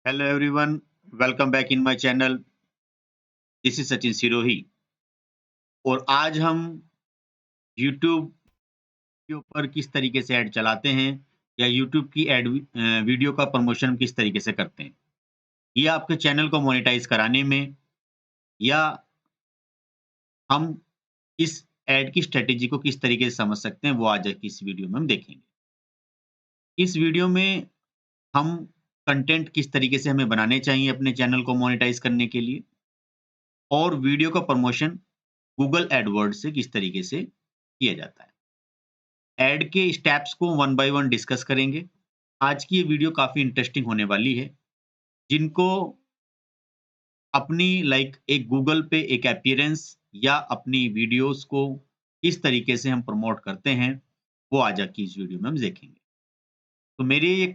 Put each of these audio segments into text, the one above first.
Hello everyone, welcome back in my channel. This is Sachin Sirohi और आज हम यूट्यूब वीडियो पर किस तरीके से ऐड चलाते हैं या यूट्यूब की वीडियो का प्रमोशन किस तरीके से करते हैं। ये आपके चैनल को मोनेटाइज कराने में या हम इस ऐड की स्ट्रेटेजी को किस तरीके से समझ सकते हैं, वो आज की इस वीडियो में हम देखेंगे। इस वीडियो में हम कंटेंट किस तरीके से हमें बनाने चाहिए अपने चैनल को मोनेटाइज करने के लिए और वीडियो का प्रमोशन गूगल एडवर्ड्स से किस तरीके से किया जाता है। ऐड के स्टेप्स को वन बाय वन डिस्कस करेंगे। आज की ये वीडियो काफ़ी इंटरेस्टिंग होने वाली है। जिनको अपनी एक गूगल पे एक अपीयरेंस या अपनी वीडियोज़ को किस तरीके से हम प्रमोट करते हैं, वो आज की इस वीडियो में हम देखेंगे। तो मेरे ये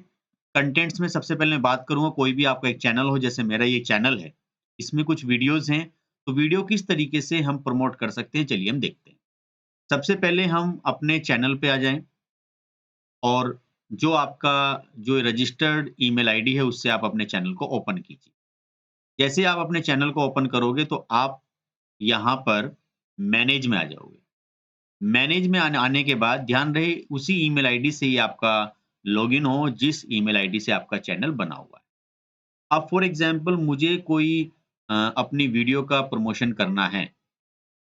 कंटेंट्स में सबसे पहले मैं बात करूँगा, कोई भी आपका एक चैनल हो, जैसे मेरा ये चैनल है, इसमें कुछ वीडियोज़ हैं, तो वीडियो किस तरीके से हम प्रमोट कर सकते हैं, चलिए हम देखते हैं। सबसे पहले हम अपने चैनल पे आ जाएँ और जो आपका जो रजिस्टर्ड ईमेल आईडी है, उससे आप अपने चैनल को ओपन कीजिए। जैसे आप अपने चैनल को ओपन करोगे तो आप यहाँ पर मैनेज में आ जाओगे। मैनेज में आने के बाद ध्यान रहे उसी ईमेल आईडी से ही आपका लॉगिन हो जिस ईमेल आईडी से आपका चैनल बना हुआ है। अब फॉर एग्ज़ाम्पल मुझे कोई अपनी वीडियो का प्रमोशन करना है,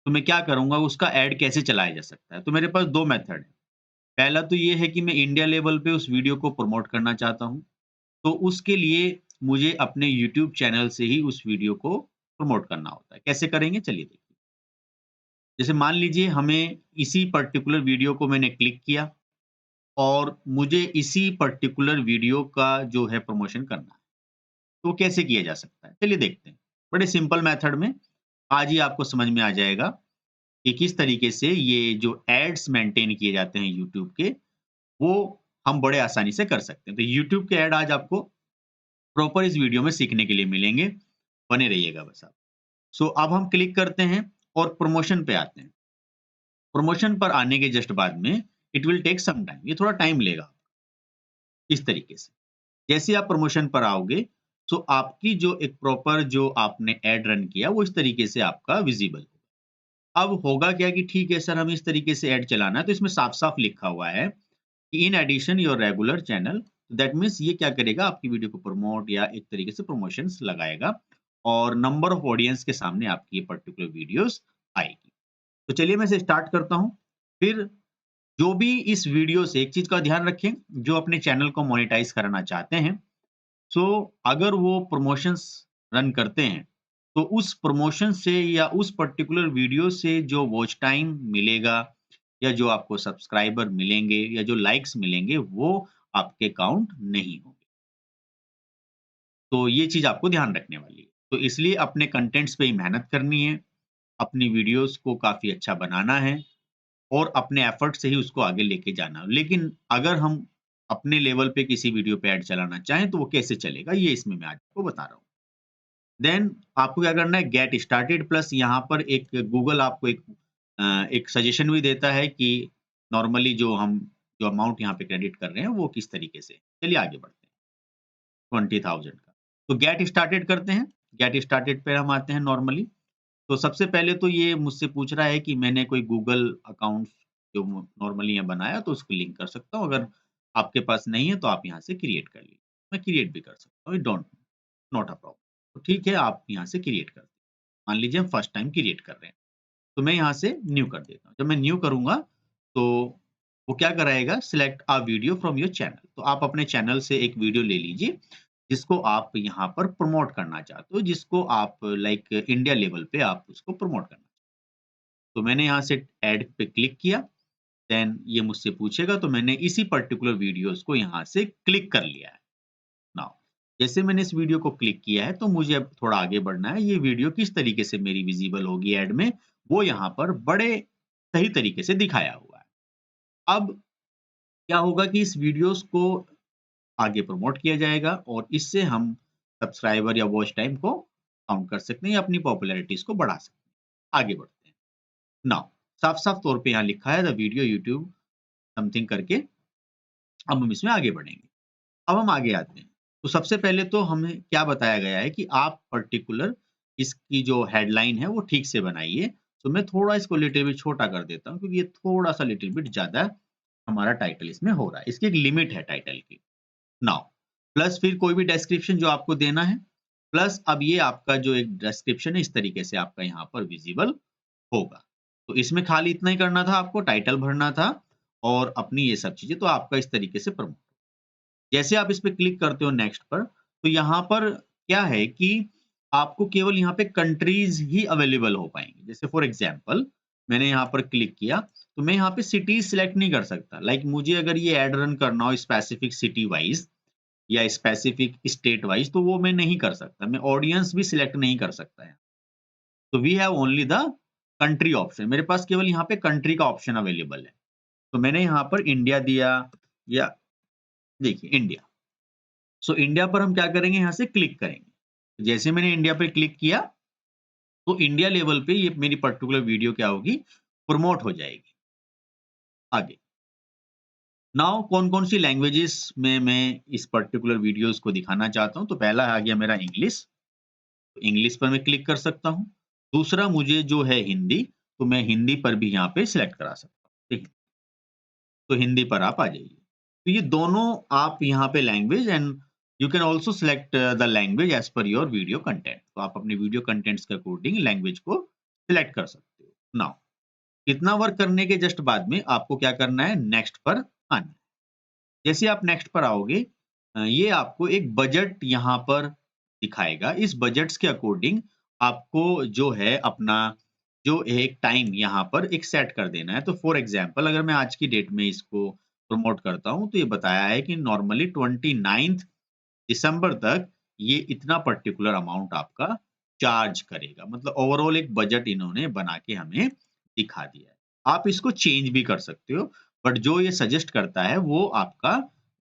तो मैं क्या करूँगा, उसका ऐड कैसे चलाया जा सकता है? तो मेरे पास 2 मेथड हैं। पहला तो ये है कि मैं इंडिया लेवल पे उस वीडियो को प्रमोट करना चाहता हूँ। तो उसके लिए मुझे अपने यूट्यूब चैनल से ही उस वीडियो को प्रमोट करना होता है। कैसे करेंगे, चलिए देखिए। जैसे मान लीजिए हमें इसी पर्टिकुलर वीडियो को मैंने क्लिक किया और मुझे इसी पर्टिकुलर वीडियो का जो है प्रमोशन करना है। तो कैसे किया जा सकता है? चलिए देखते हैं। बड़े सिंपल मेथड में आज ही आपको समझ में आ जाएगा कि किस तरीके से ये जो एड्स मेंटेन किए जाते हैं यूट्यूब के, वो हम बड़े आसानी से कर सकते हैं। तो यूट्यूब के ऐड आज आपको प्रॉपर इस वीडियो में सीखने के लिए मिलेंगे, बने रहिएगा बस आप। सो अब हम क्लिक करते हैं और प्रमोशन पे आते हैं। प्रमोशन पर आने के जस्ट बाद में it will take some time, ये थोड़ा टाइम लेगा इस तरीके से। जैसे आप प्रमोशन पर आओगे, सो आपकी जो एक प्रॉपर जो आपने ऐड रन किया, वो इस तरीके से आपका विज़िबल होगा। अब होगा क्या कि ठीक है सर, हमें इस तरीके से ऐड चलाना है, तो इसमें साफ-साफ लिखा हुआ है कि in addition your regular channel, that means ये क्या करेगा, आपकी वीडियो को प्रमोट या एक तरीके से प्रमोशंस लगाएगा और नंबर ऑफ ऑडियंस के सामने आपकी ये पर्टिकुलर वीडियोस आएगी। तो चलिए मैं इसे स्टार्ट करता हूँ। फिर जो भी इस वीडियो से एक चीज का ध्यान रखें, जो अपने चैनल को मोनेटाइज कराना चाहते हैं, सो अगर वो प्रमोशंस रन करते हैं, तो उस प्रमोशन से या उस पर्टिकुलर वीडियो से जो वॉच टाइम मिलेगा या जो आपको सब्सक्राइबर मिलेंगे या जो लाइक्स मिलेंगे, वो आपके काउंट नहीं होंगे। तो ये चीज़ आपको ध्यान रखने वाली है। तो इसलिए अपने कंटेंट्स पे ही मेहनत करनी है, अपनी वीडियोज़ को काफ़ी अच्छा बनाना है और अपने एफर्ट से ही उसको आगे लेके जाना है। लेकिन अगर हम अपने लेवल पे किसी वीडियो पे ऐड चलाना चाहें, तो वो कैसे चलेगा, ये इसमें मैं आज आपको बता रहा हूँ। देन आपको क्या करना है, गेट स्टार्टेड प्लस यहाँ पर एक गूगल आपको एक सजेशन भी देता है कि नॉर्मली जो अमाउंट यहाँ पे क्रेडिट कर रहे हैं, वो किस तरीके से। चलिए आगे बढ़ते हैं। 20,000 का। तो गेट स्टार्टेड करते हैं। गेट स्टार्टेड पे हम आते हैं नॉर्मली। तो सबसे पहले तो ये मुझसे पूछ रहा है कि मैंने कोई गूगल अकाउंट जो नॉर्मली यहाँ बनाया, तो उसको लिंक कर सकता हूँ। अगर आपके पास नहीं है तो आप यहाँ से क्रिएट कर लीजिए। मैं क्रिएट भी कर सकता हूँ, डोंट नॉट अ प्रॉब्लम। तो ठीक है, आप यहाँ से क्रिएट कर दें। मान लीजिए हम फर्स्ट टाइम क्रिएट कर रहे हैं, तो मैं यहाँ से न्यू कर देता हूँ। जब मैं न्यू करूँगा तो वो क्या कराएगा, select a video from your channel. तो आप अपने चैनल से एक वीडियो ले लीजिए जिसको आप यहाँ पर प्रमोट करना चाहते हो, जिसको आप इंडिया लेवल पे आप उसको प्रमोट करना। तो मैंने यहाँ से ऐड पे क्लिक किया, देन ये मुझसे पूछेगा, तो मैंने इसी पर्टिकुलर वीडियोज़ को यहाँ से क्लिक कर लिया है। नाउ जैसे मैंने इस वीडियो को क्लिक किया है, तो मुझे अब थोड़ा आगे बढ़ना है। ये वीडियो किस तरीके से मेरी विज़िबल होगी ऐड में, वो यहाँ पर बड़े सही तरीके से दिखाया हुआ है। अब क्या होगा कि इस वीडियोज़ को आगे प्रमोट किया जाएगा और इससे हम सब्सक्राइबर या वॉच टाइम को काउंट कर सकते हैं या अपनी पॉपुलैरिटीज़ को बढ़ा सकते हैं। आगे बढ़ते हैं। नाउ साफ-साफ तौर पे यहाँ लिखा है द वीडियो यूट्यूब समथिंग करके, अब हम इसमें आगे बढ़ेंगे। अब हम आगे आते हैं। तो सबसे पहले तो हमें क्या बताया गया है कि आप पर्टिकुलर इसकी जो हेडलाइन है वो ठीक से बनाइए। तो मैं थोड़ा इसको लिटिल बिट छोटा कर देता हूँ क्योंकि ये थोड़ा-सा लिटिल बिट ज़्यादा हमारा टाइटल इसमें हो रहा है। इसकी एक लिमिट है टाइटल की। नाउ प्लस फिर कोई भी डिस्क्रिप्शन जो आपको देना है, प्लस अब ये आपका जो एक डिस्क्रिप्शन है इस तरीके से आपका यहाँ पर विज़िबल होगा। तो इसमें खाली इतना ही करना था आपको, टाइटल भरना था और अपनी ये सब चीज़ें, तो आपका इस तरीके से प्रमोट। जैसे आप इस पे क्लिक करते हो नेक्स्ट पर, तो यहाँ पर क्या है कि आपको केवल यहाँ पे कंट्रीज़ ही अवेलेबल हो पाएँगी। जैसे फॉर एग्ज़ाम्पल मैंने यहाँ पर क्लिक किया, तो मैं यहाँ पे सिटीज़ सिलेक्ट नहीं कर सकता। लाइक मुझे अगर ये ऐड रन करना हो स्पेसिफिक सिटी वाइज़ या स्पेसिफिक स्टेट वाइज़, तो वो मैं नहीं कर सकता। मैं ऑडियंस भी सिलेक्ट नहीं कर सकता है। तो we have only the country option. मेरे पास केवल यहाँ पे कंट्री का ऑप्शन अवेलेबल है। तो मैंने यहाँ पर इंडिया दिया या देखिए इंडिया। सो इंडिया पर हम क्या करेंगे, यहाँ से क्लिक करेंगे। जैसे मैंने इंडिया पे क्लिक किया, तो इंडिया लेवल पे ये मेरी पर्टिकुलर वीडियो क्या होगी, प्रमोट हो जाएगी। आगे नाउ कौन-कौन सी लैंग्वेजेस में मैं इस पर्टिकुलर वीडियोज़ को दिखाना चाहता हूँ, तो पहला आ गया मेरा इंग्लिश। तो इंग्लिश पर मैं क्लिक कर सकता हूँ। दूसरा मुझे जो है हिंदी, तो मैं हिंदी पर भी यहाँ पे सिलेक्ट करा सकता हूँ। ठीक है? तो हिंदी पर आप आ जाइए। तो ये दोनों आप यहाँ पे language and you can also select the language as per your video content. तो आप अपने वीडियो कंटेंट्स के अकॉर्डिंग लैंग्वेज को सिलेक्ट कर सकते हो। नाउ इतना वर्क करने के जस्ट बाद में आपको क्या करना है, नेक्स्ट पर आना है। जैसे आप नेक्स्ट पर आओगे ये आपको एक बजट यहाँ पर दिखाएगा। इस बजट्स के अकॉर्डिंग आपको जो है अपना जो एक टाइम यहाँ पर एक सेट कर देना है। तो फॉर एग्ज़ाम्पल अगर मैं आज की डेट में इसको प्रमोट करता हूँ, तो ये बताया है कि नॉर्मली 29th दिसंबर तक ये इतना पर्टिकुलर अमाउंट आपका चार्ज करेगा। मतलब ओवरऑल एक बजट इन्होंने बना के हमें दिखा दिया है। आप इसको चेंज भी कर सकते हो, बट जो ये सजेस्ट करता है वो आपका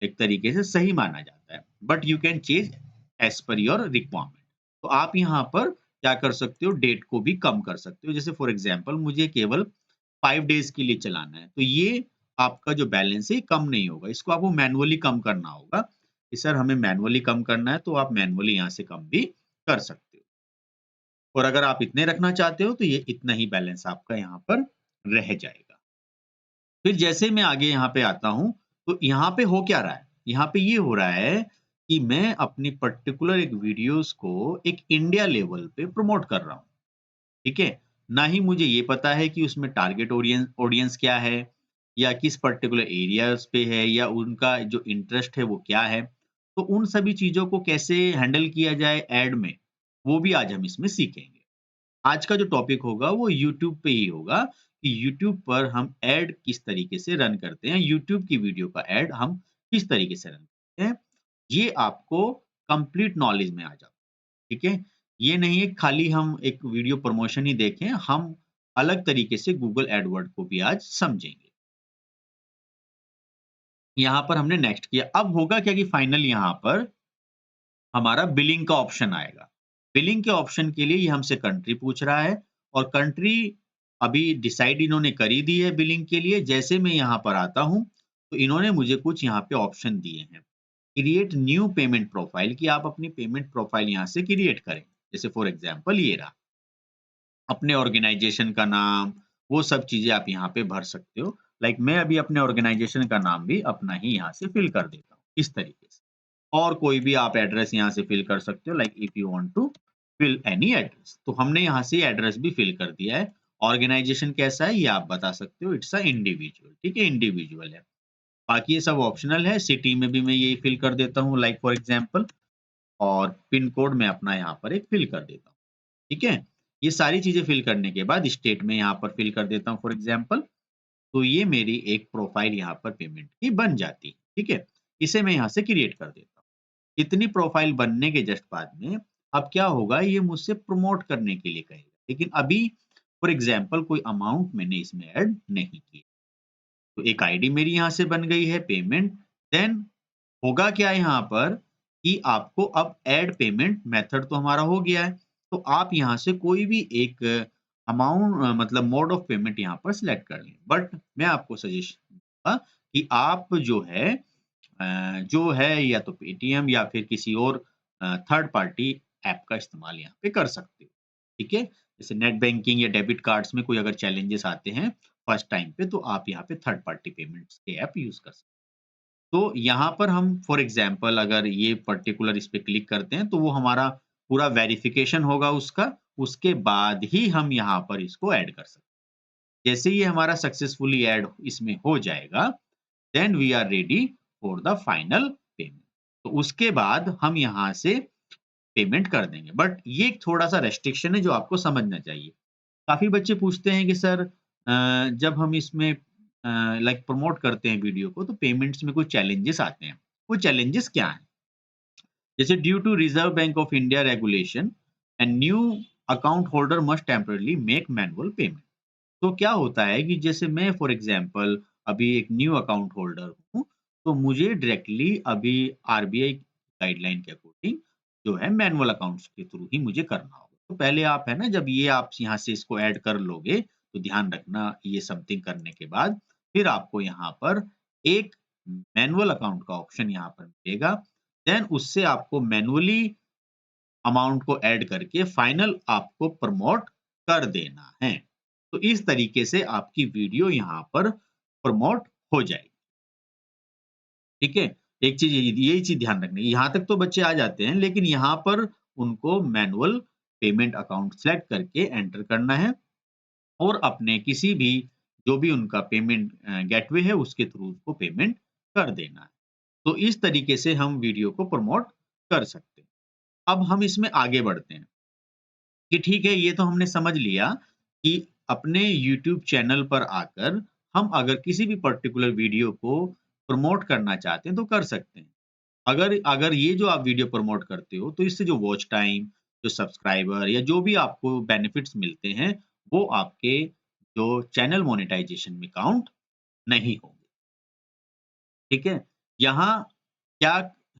एक तरीके से सही माना जाता है। But you can change as per your requirement. तो आप यहाँ पर क्या कर सकते हो, डेट को भी कम कर सकते हो। जैसे फॉर एग्ज़ाम्पल मुझे केवल 5 डेज़ के लिए चलाना है, तो ये आपका जो बैलेंस है ये कम नहीं होगा। इसको आपको मैनुअली कम करना होगा। कि सर हमें मैनुअली कम करना है, तो आप मैनुअली यहाँ से कम भी कर सकते हो। और अगर आप इतने रखना चाहते हो तो ये इतना ही बैलेंस आपका यहाँ पर रह जाएगा। फिर जैसे मैं आगे यहाँ पे आता हूँ, तो यहाँ पे हो क्या रहा है? यहाँ पे ये हो रहा है कि मैं अपनी पर्टिकुलर एक वीडियोज़ को एक इंडिया लेवल पे प्रमोट कर रहा हूँ, ठीक है? ना ही मुझे ये पता है कि उसमें टारगेट ऑडियंस क्या है या किस पर्टिकुलर एरियाज़ पे है या उनका जो इंटरेस्ट है वो क्या है। तो उन सभी चीज़ों को कैसे हैंडल किया जाए ऐड में, वो भी आज हम इसमें सीखेंगे। आज का जो टॉपिक होगा वो यूट्यूब पे ही होगा कि यूट्यूब पर हम ऐड किस तरीके से रन करते हैं, यूट्यूब की वीडियो का ऐड हम किस तरीके से रन करते हैं। ये आपको कंप्लीट नॉलेज में आ जाता है, ठीक है? ये नहीं है खाली हम एक वीडियो प्रमोशन ही देखें, हम अलग तरीके से गूगल एडवर्ड को भी आज समझेंगे। यहाँ पर हमने नेक्स्ट किया। अब होगा क्या कि फाइनल यहाँ पर हमारा बिलिंग का ऑप्शन आएगा। बिलिंग के ऑप्शन के लिए ये हमसे कंट्री पूछ रहा है और कंट्री अभी डिसाइड इन्होंने कर ही दी है बिलिंग के लिए। जैसे मैं यहाँ पर आता हूँ, तो इन्होंने मुझे कुछ यहाँ पे ऑप्शन दिए हैं। क्रिएट न्यू पेमेंट प्रोफाइल कि आप अपनी पेमेंट प्रोफाइल यहाँ से क्रिएट करें। जैसे फॉर एग्ज़ाम्पल ये रहा। अपने ऑर्गेनाइज़ेशन का नाम, वो सब चीज़ें आप यहाँ पे भर सकते हो। लाइक मैं अभी अपने ऑर्गेनाइज़ेशन का नाम भी अपना ही यहाँ से फ़िल कर देता हूँ, इस तरीके से। और कोई भी आप एड्रेस यहाँ से फ़िल कर सकते हो like if you want to fill any address. तो हमने यहाँ से एड्रेस भी फ़िल कर दिया है। ऑर्गेनाइज़ेशन कैसा है ये आप बता सकते हो, इट्स अ इंडिविजुअल, ठीक है? इंडिविजुअल है। बाकी ये सब ऑप्शनल है, सिटी में भी मैं यही फ़िल कर देता हूँ लाइक फॉर एग्ज़ाम्पल और पिन कोड मैं अपना यहाँ पर एक फ़िल कर देता हूँ। ठीक है? ये सारी चीज़ें फ़िल करने के बाद स्टेट में यहाँ पर फ़िल कर देता हूँ फॉर एग्ज़ाम्पल, तो ये मेरी एक प्रोफ़ाइल यहाँ पर पेमेंट की बन जाती है, ठीक है? इसे मैं यहाँ से क्रिएट कर देता हूँ। इतनी प्रोफ़ाइल बनने के जस्ट बाद में अब क्या होगा ये मुझसे प्रमोट करने के लिए कहेगा, लेकिन अभी फॉर एग्ज़ाम्पल कोई अमाउंट मैंने इसमें ऐड नहीं की। तो एक आईडी मेरी यहाँ से बन गई है पेमेंट, देन होगा क्या यहाँ पर कि आपको अब ऐड पेमेंट मेथड तो हमारा हो गया है। तो आप यहाँ से कोई भी एक अमाउंट मतलब मोड ऑफ पेमेंट यहाँ पर सिलेक्ट कर लें। बट मैं आपको सजेशन दूँगा कि आप जो है जो है या तो पेटीएम या फिर किसी और थर्ड पार्टी ऐप का इस्तेमाल यहाँ पे कर सकते हो। ठीक है? जैसे नेट बैंकिंग या डेबिट कार्ड्स में कोई अगर चैलेंजेस आते हैं फर्स्ट टाइम पे, तो आप यहाँ पे थर्ड पार्टी पेमेंट्स के ऐप यूज़ कर सकते हो। तो यहाँ पर हम फॉर एग्ज़ाम्पल अगर ये पर्टिकुलर इस पे क्लिक करते हैं, तो वो हमारा पूरा वेरिफ़िकेशन होगा उसका, उसके बाद ही हम यहाँ पर इसको ऐड कर सकते हैं। जैसे ही हमारा सक्सेसफुली ऐड इसमें हो जाएगा, then we are ready for the final payment. तो उसके बाद हम यहाँ से पेमेंट कर देंगे। बट ये एक थोड़ा-सा रेस्ट्रिक्शन है जो आपको समझना चाहिए। काफ़ी बच्चे पूछते हैं कि सर जब हम इसमें लाइक प्रमोट करते हैं वीडियो को, तो पेमेंट्स में कुछ चैलेंजेस आते हैं। वो चैलेंजेस क्या हैं? जैसे due to Reserve Bank of India regulation and new account holder must temporarily make manual payment. तो क्या होता है कि जैसे मैं फॉर एग्जांपल अभी एक न्यू अकाउंट होल्डर हूँ, तो मुझे डायरेक्टली अभी आरबीआई गाइडलाइन के अकॉर्डिंग जो है मैनुअल अकाउंट्स के थ्रू ही मुझे करना होगा। तो पहले आप है ना जब ये आप यहाँ से इसको ऐड कर लोगे, तो ध्यान रखना ये समथिंग करने के बाद फिर आपको यहाँ पर एक मैनुअल अकाउंट का ऑप्शन यहाँ पर मिलेगा। देन उससे आपको मैनुअली अमाउंट को ऐड करके फाइनल आपको प्रमोट कर देना है। तो इस तरीके से आपकी वीडियो यहाँ पर प्रमोट हो जाएगी। ठीक है? एक चीज़ यही चीज़ ध्यान रखनी है। यहाँ तक तो बच्चे आ जाते हैं, लेकिन यहाँ पर उनको मैनुअल पेमेंट अकाउंट सेलेक्ट करके एंटर करना है और अपने किसी भी जो भी उनका पेमेंट गेटवे है उसके थ्रू उसको पेमेंट कर देना है। तो इस तरीके से हम वीडियो को प्रमोट कर सकते हैं। अब हम इसमें आगे बढ़ते हैं। कि ठीक है, ये तो हमने समझ लिया कि अपने यूट्यूब चैनल पर आकर हम अगर किसी भी पर्टिकुलर वीडियो को प्रमोट करना चाहते हैं, तो कर सकते हैं। अगर अगर ये जो आप वीडियो प्रमोट करते हो, तो इससे जो वॉच टाइम, जो सब्सक्राइबर या जो भी आपको बेनिफिट्स मिलते हैं, वो आपके जो चैनल मोनेटाइजेशन में काउंट नहीं होंगे। ठीक है? यहाँ क्या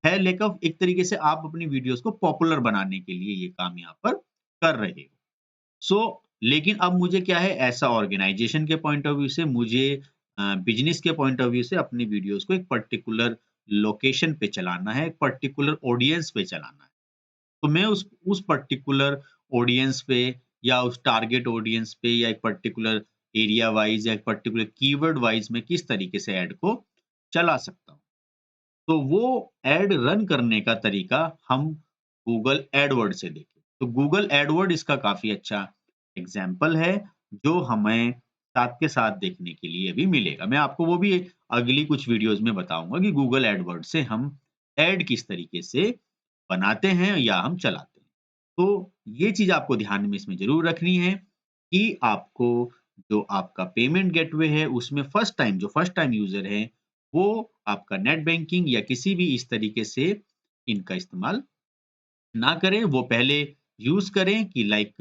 है लेकिन एक तरीके से आप अपनी वीडियोज़ को पॉपुलर बनाने के लिए ये काम यहाँ पर कर रहे हो। लेकिन अब मुझे क्या है ऐसा ऑर्गेनाइजेशन के पॉइंट ऑफ व्यू से मुझे बिज़नेस के पॉइंट ऑफ व्यू से अपनी वीडियोज़ को एक पर्टिकुलर लोकेशन पे चलाना है, एक पर्टिकुलर ऑडियंस पे चलाना है। तो मैं उस पर्टिकुलर ऑडियंस पे या उस टारगेट ऑडियंस पे या एक पर्टिकुलर एरिया वाइज़ या एक पर्टिकुलर कीवर्ड वाइज़ मैं किस तरीके से ऐड को चला सकता हूँ। तो वो ऐड रन करने का तरीका हम गूगल एडवर्ड से देखें। तो गूगल एडवर्ड इसका काफ़ी अच्छा एग्ज़ाम्पल है, जो हमें साथ के साथ देखने के लिए भी मिलेगा। मैं आपको वो भी अगली कुछ वीडियोज़ में बताऊँगा कि गूगल एडवर्ड से हम ऐड किस तरीके से बनाते हैं या हम चलाते हैं। तो ये चीज़ आपको ध्यान में इसमें ज़रूर रखनी है कि आपको जो आपका पेमेंट गेटवे है, उसमें फर्स्ट टाइम यूज़र है, वो आपका नेट बैंकिंग या किसी भी इस तरीके से इनका इस्तेमाल ना करें, वो पहले यूज़ करें कि लाइक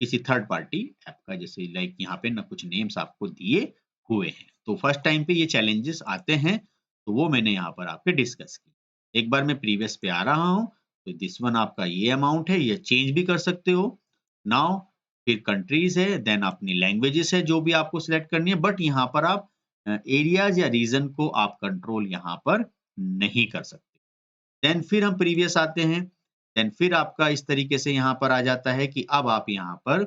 किसी थर्ड पार्टी ऐप का जैसे लाइक यहाँ पे ना कुछ नेम्स आपको दिए हुए हैं। तो फर्स्ट टाइम पे ये चैलेंजेस आते हैं, तो वो मैंने यहाँ पर आपके डिस्कस की। एक बार मैं प्रीवियस पे आ रहा हूँ, तो दिस वन आपका ये अमाउंट है, ये चेंज भी कर सकते हो। नाउ फिर कंट्रीज़ है, देन अपनी लैंग्वेजेस है जो भी आपको सिलेक्ट करनी है, बट यहाँ पर आप एरियाज़ या रीज़न को आप कंट्रोल यहाँ पर नहीं कर सकते। देन फिर हम प्रीवियस आते हैं, देन फिर आपका इस तरीके से यहाँ पर आ जाता है कि अब आप यहाँ पर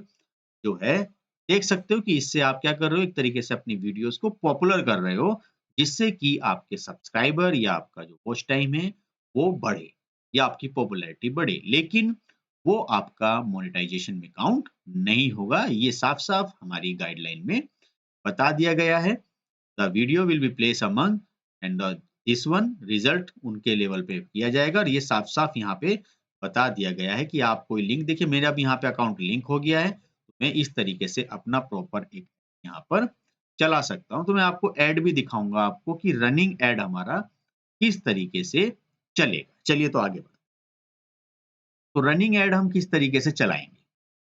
जो है देख सकते हो कि इससे आप क्या कर रहे हो, एक तरीके से अपनी वीडियोज़ को पॉपुलर कर रहे हो, जिससे कि आपके सब्सक्राइबर या आपका जो वॉच टाइम है, वो बढ़े या आपकी पॉपुलैरिटी बढ़े। लेकिन वो आपका मोनेटाइज़ेशन में काउंट नहीं होगा, ये साफ-साफ हमारी गाइडलाइन में बता दिया गया है। The video will be place among and this one result उनके लेवल पे किया जाएगा और ये साफ-साफ यहाँ पे बता दिया गया है कि आप कोई लिंक देखिए मेरा भी यहाँ पे अकाउंट लिंक हो गया है। तो मैं इस तरीके से अपना प्रॉपर एक यहाँ पर चला सकता हूँ। तो मैं आपको ऐड भी दिखाऊँगा आपको कि रनिंग ऐड हमारा किस तरीके से चलेगा। चलिए तो आगे बढ़ते हैं। तो रनिंग ऐड हम किस तरीके से चलाएँगे?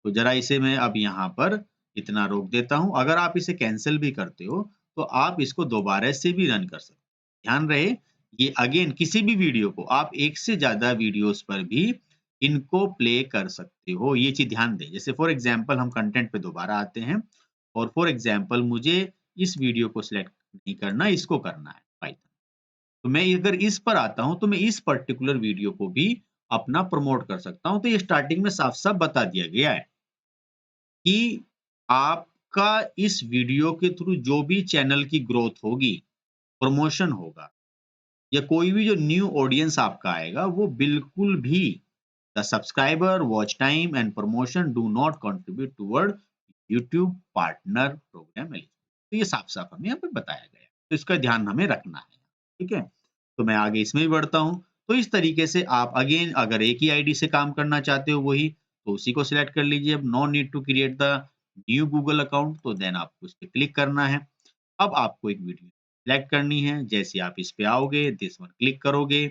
तो ज़रा इसे मैं अब यहाँ पर इतना रोक देता हूँ। अगर आप इसे कैंसल भी करते हो, तो आप इसको दोबारा से भी रन कर सकते हो। ध्यान रहे, ये अगेन किसी भी वीडियो को आप एक से ज़्यादा वीडियोज़ पर भी इनको प्ले कर सकते हो। ये चीज़ ध्यान दें। जैसे फॉर एग्ज़ाम्पल हम कंटेंट पे दोबारा आते हैं और फॉर एग्ज़ाम्पल मुझे इस वीडियो को सिलेक्ट नहीं करना, इसको करना है पाइथन। तो तो मैं अगर इस पर आता हूँ, तो मैं इस पर्टिकुलर वीडियो को भी अपना प्रमोट कर सकता हूँ। तो ये स्टार्टिंग में साफ-साफ बता दिया गया है कि आपका इस वीडियो के थ्रू जो भी चैनल की ग्रोथ होगी, प्रमोशन होगा या कोई भी जो न्यू ऑडियंस आपका आएगा, वो बिल्कुल भी the subscriber, watch time and promotion do not contribute toward YouTube partner program eligibility. तो ये साफ-साफ हमें यहाँ पे बताया गया है। तो इसका ध्यान हमें रखना है। ठीक है? तो मैं आगे इसमें भी बढ़ता हूँ। तो इस तरीके से आप अगेन अगर एक ही आईडी से काम करना चाहते हो वही, तो उसी को सिलेक्ट कर लीजिए। अब no need to create the new Google account, तो देन आपको इस पे क्लिक करना है। अब आपको एक वीडियो सिलेक्ट करनी है। जैसे आप इस पे आओगे, दिस वन क्लिक करोगे,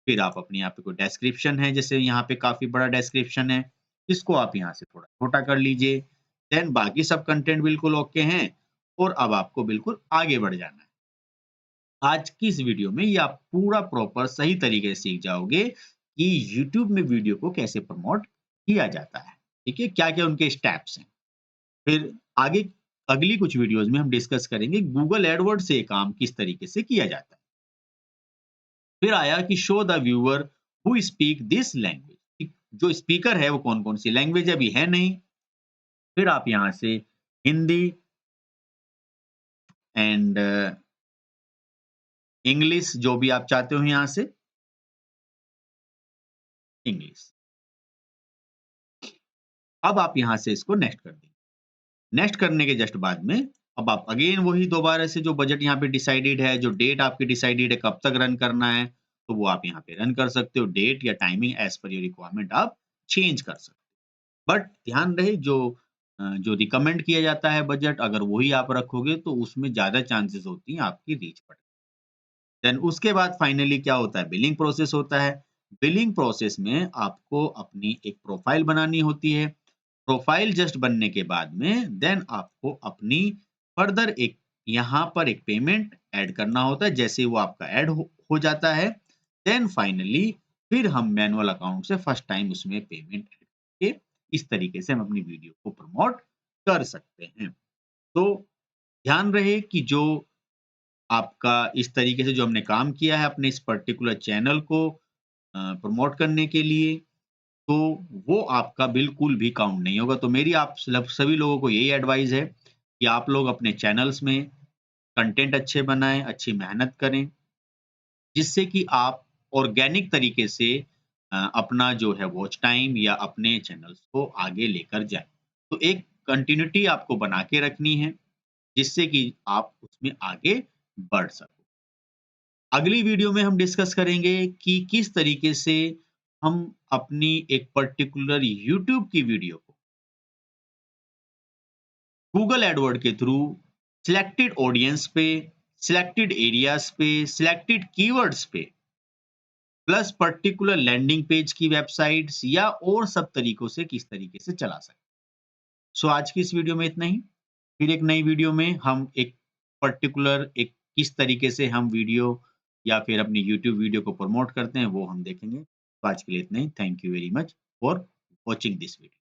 फिर आप अपने यहाँ पे कोई डिस्क्रिप्शन है, जैसे यहाँ पे काफ़ी बड़ा डिस्क्रिप्शन है, इसको आप यहाँ से थोड़ा छोटा कर लीजिए। देन बाकी सब कंटेंट बिल्कुल ओके हैं और अब आपको बिल्कुल आगे बढ़ जाना है। आज की इस वीडियो में ये आप पूरा प्रॉपर सही तरीके से सीख जाओगे कि यूट्यूब में वीडियो को कैसे प्रमोट किया जाता है। ठीक है? क्या-क्या उनके स्टेप्स हैं। फिर आगे अगली कुछ वीडियोज़ में हम डिस्कस करेंगे गूगल एडवर्ड से ये काम किस तरीके से किया जाता है। फिर आया कि show the viewer who speak this language. जो स्पीकर है वो कौन-कौन सी लैंग्वेज अभी है नहीं। फिर आप यहाँ से हिंदी एंड इंग्लिश जो भी आप चाहते हो यहाँ से इंग्लिश। अब आप यहाँ से इसको नेक्स्ट कर देंगे। नेक्स्ट करने के जस्ट बाद में अब आप अगेन वही दोबारा से जो बजट यहाँ पे डिसाइडेड है, जो डेट आपकी डिसाइडेड है कब तक रन करना है, तो वो आप यहाँ पे रन कर सकते हो। डेट या timing as per your requirement आप चेंज कर सकते हो। बट ध्यान रहे जो रिकमेंड किया जाता है बजट अगर वही आप रखोगे तो उसमें ज़्यादा चांसेस होती हैं आपकी रीच बढ़ने। देन उसके बाद फाइनली क्या होता है बिलिंग प्रोसेस होता है। बिलिंग प्रोसेस में आपको अपनी एक प्रोफाइल बनानी होती है। प्रोफाइल जस्ट बनने के बाद में देन आपको अपनी फर्दर एक यहाँ पर एक पेमेंट ऐड करना होता है। जैसे वो आपका ऐड हो जाता है देन फाइनली फिर हम मैनुअल अकाउंट से फर्स्ट टाइम उसमें पेमेंट ऐड करके इस तरीके से हम अपनी वीडियो को प्रमोट कर सकते हैं। तो ध्यान रहे कि जो आपका इस तरीके से जो हमने काम किया है अपने इस पर्टिकुलर चैनल को प्रमोट करने के लिए, तो वो आपका बिल्कुल भी काउंट नहीं होगा। तो मेरी आप सभी लोगों को यही एडवाइस है कि आप लोग अपने चैनल्स में कंटेंट अच्छे बनाएँ, अच्छी मेहनत करें, जिससे कि आप ऑर्गेनिक तरीके से अपना जो है वॉच टाइम या अपने चैनल्स को आगे लेकर जाएँ। तो एक कंटिन्यूटी आपको बना के रखनी है, जिससे कि आप उसमें आगे बढ़ सको। अगली वीडियो में हम डिस्कस करेंगे कि किस तरीके से हम अपनी एक पर्टिकुलर यूट्यूब की वीडियो को गूगल एडवर्ड के थ्रू सिलेक्टेड ऑडियंस पे, सिलेक्टेड एरियाज पे, सिलेक्टेड कीवर्ड्स पे, प्लस पर्टिकुलर लैंडिंग पेज की वेबसाइट्स या और सब तरीकों से किस तरीके से चला सकते हैं। सो आज की इस वीडियो में इतना ही। फिर एक नई वीडियो में हम एक पर्टिकुलर एक किस तरीके से हम वीडियो या फिर अपनी यूट्यूब वीडियो को प्रमोट करते हैं वो हम देखेंगे। तो आज के लिए इतना ही। Thank you very much for watching this video.